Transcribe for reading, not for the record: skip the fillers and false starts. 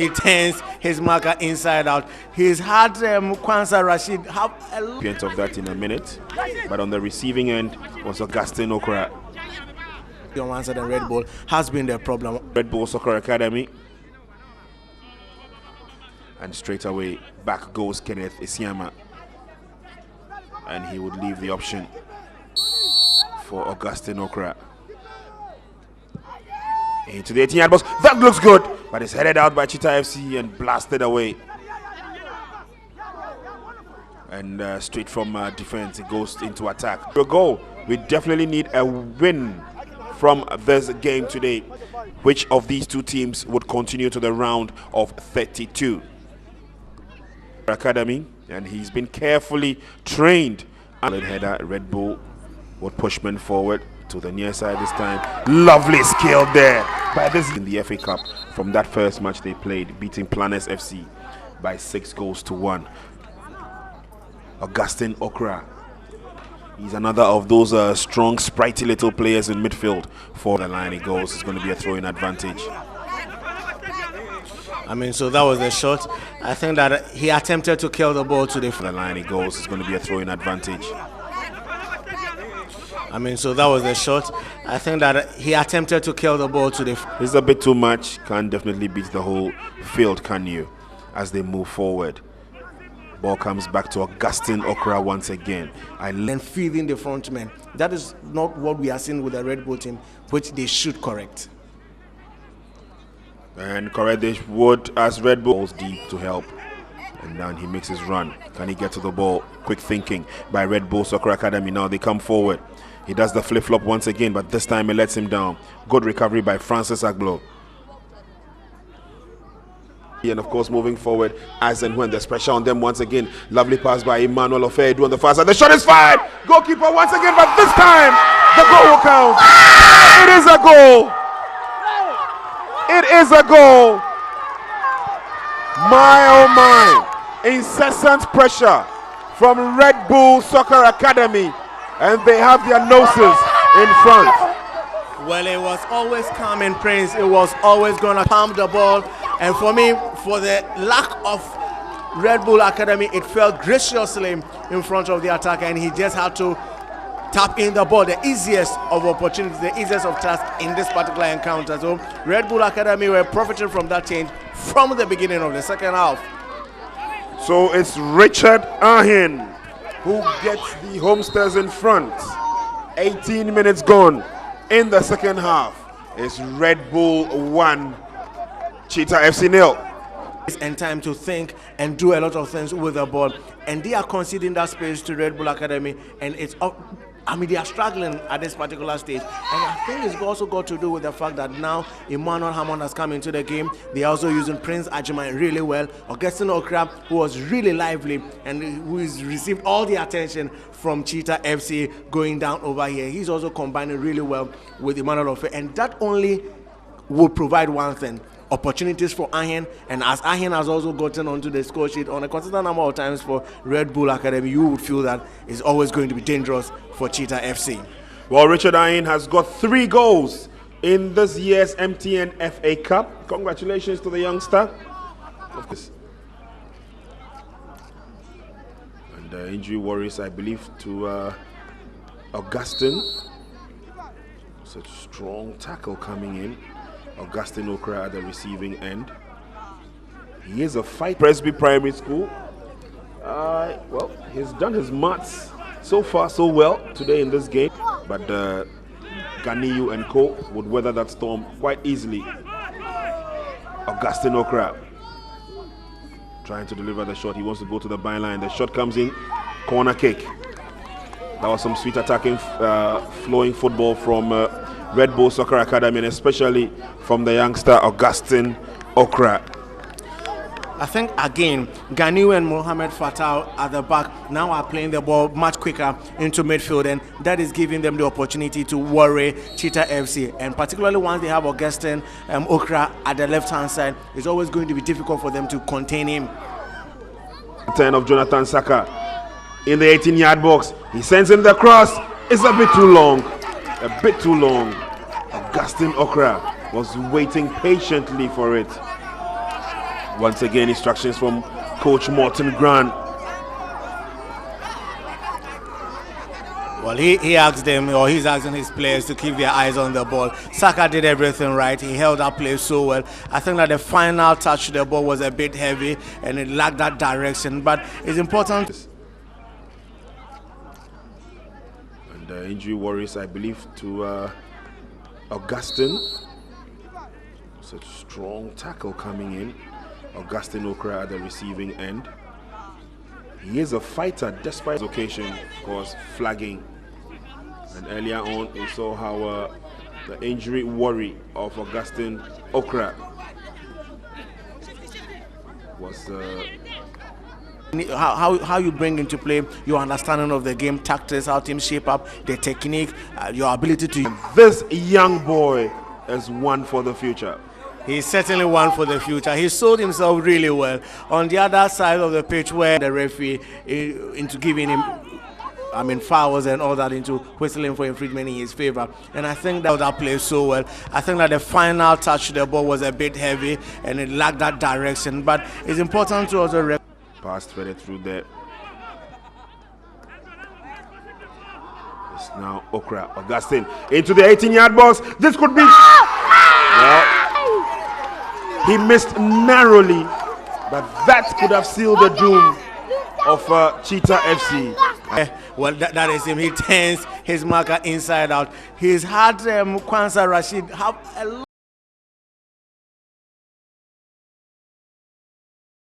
he turns his marker inside out. He's had Kwanzaa Rashid have a lot of that in a minute, but on the receiving end was Augustine Okrah. on one side, and Red Bull has been the problem. Red Bull Soccer Academy. And straight away, back goes Kenneth Isiama. And he would leave the option for Augustine Okrah. Into the 18-yard box. That looks good, but it's headed out by Cheetah FC and blasted away. And straight from defense, it goes into attack. A goal. We definitely need a win from this game today. Which of these two teams would continue to the round of 32? Academy, and he's been carefully trained. Header, Red Bull would push men forward to the near side this time. Lovely skill there by this in the FA Cup from that first match they played, beating Planes FC by 6-1. Augustine Okrah. He's another of those strong, sprightly little players in midfield. For the line he goes, it's going to be a throw-in advantage. I mean, so that was the shot. I think that he attempted to kill the ball to the line he goes, it's going to be a throw-in advantage. I mean, so that was the shot. I think that he attempted to kill the ball to the It's a bit too much. Can't definitely beat the whole field, can you? As they move forward. Ball comes back to Augustine Okrah once again. And feeding the front men. That is not what we are seeing with the Red Bull team, which they should correct. And correct they would, as Red Bull's deep to help. And then he makes his run. Can he get to the ball? Quick thinking by Red Bull Soccer Academy. Now they come forward. He does the flip-flop once again, but this time he lets him down. Good recovery by Francis Aglo. And of course moving forward as and when there's pressure on them once again. Lovely pass by Emmanuel Ofedu on the far side. The shot is fired. Goalkeeper once again, but this time the goal will count. It is a goal. It is a goal. My oh my. Incessant pressure from Red Bull Soccer Academy, and they have their noses in front. Well, it was always calm in Prince. It was always going to palm the ball. And for me, for the lack of Red Bull Academy, it fell graciously in front of the attacker, and he just had to tap in the ball. The easiest of opportunities, the easiest of tasks in this particular encounter. So Red Bull Academy were profiting from that change from the beginning of the second half. So it's Richard Ahin who gets the Homesters in front. 18 minutes gone in the second half. It's Red Bull 1, Cheetah FC 0. And time to think and do a lot of things with the ball, and they are conceding that space to Red Bull Academy, and it's up. I mean, they are struggling at this particular stage, and I think it's also got to do with the fact that now Emmanuel Hammond has come into the game. They are also using Prince Ajimai really well. Augustine Okrah, who was really lively and who has received all the attention from Cheetah FC going down over here. He's also combining really well with Emmanuel Ofedu, and that only will provide one thing: opportunities for Ahin. And as Ahin has also gotten onto the score sheet on a consistent number of times for Red Bull Academy, you would feel that it's always going to be dangerous for Cheetah FC. Well, Richard Ahin has got 3 goals in this year's MTN FA Cup. Congratulations to the youngster. Of course. And injury worries, I believe, to Augustine. Such a strong tackle coming in. Augustine Okrah at the receiving end. He is a fight. Presby Primary School. Well, he's done his maths so far so well today in this game. But Ganiyu and Co would weather that storm quite easily. Augustine Okrah trying to deliver the shot. He wants to go to the byline. The shot comes in. Corner kick. That was some sweet attacking, flowing football from Red Bull Soccer Academy, and especially from the youngster Augustine Okrah. I think again, Ganiu and Mohamed Fatal at the back now are playing the ball much quicker into midfield, and that is giving them the opportunity to worry Cheetah FC. And particularly once they have Augustine Okrah at the left-hand side, it's always going to be difficult for them to contain him. Turn of Jonathan Saka in the 18-yard box. He sends in the cross. It's a bit too long. A bit too long. Augustine Okrah was waiting patiently for it. Once again, instructions from Coach Morton Grant. Well, he asked them, or he's asking his players to keep their eyes on the ball. Saka did everything right. He held that play so well. I think that the final touch to the ball was a bit heavy and it lacked that direction. But it's important. And the injury worries, I believe, to Augustine. Such strong tackle coming in. Augustine Okrah at the receiving end. He is a fighter despite his occasion, of course, flagging. And earlier on, we saw how the injury worry of Augustine Okrah was. How you bring into play your understanding of the game, tactics, how teams shape up, the technique, your ability to. This young boy is one for the future. He's certainly one for the future. He sold himself really well. On the other side of the pitch, where the referee into giving him, fouls and all that, into whistling for infringement in his favor. And I think that played so well. I think that the final touch to the ball was a bit heavy and it lacked that direction. But it's important to also passed further through there. It's now Okrah, Augustine into the 18-yard box. This could be. Well, he missed narrowly, but that could have sealed the doom of Cheetah FC. Well, that is him. He turns his marker inside out. He's had Kwanzaa Rashid have a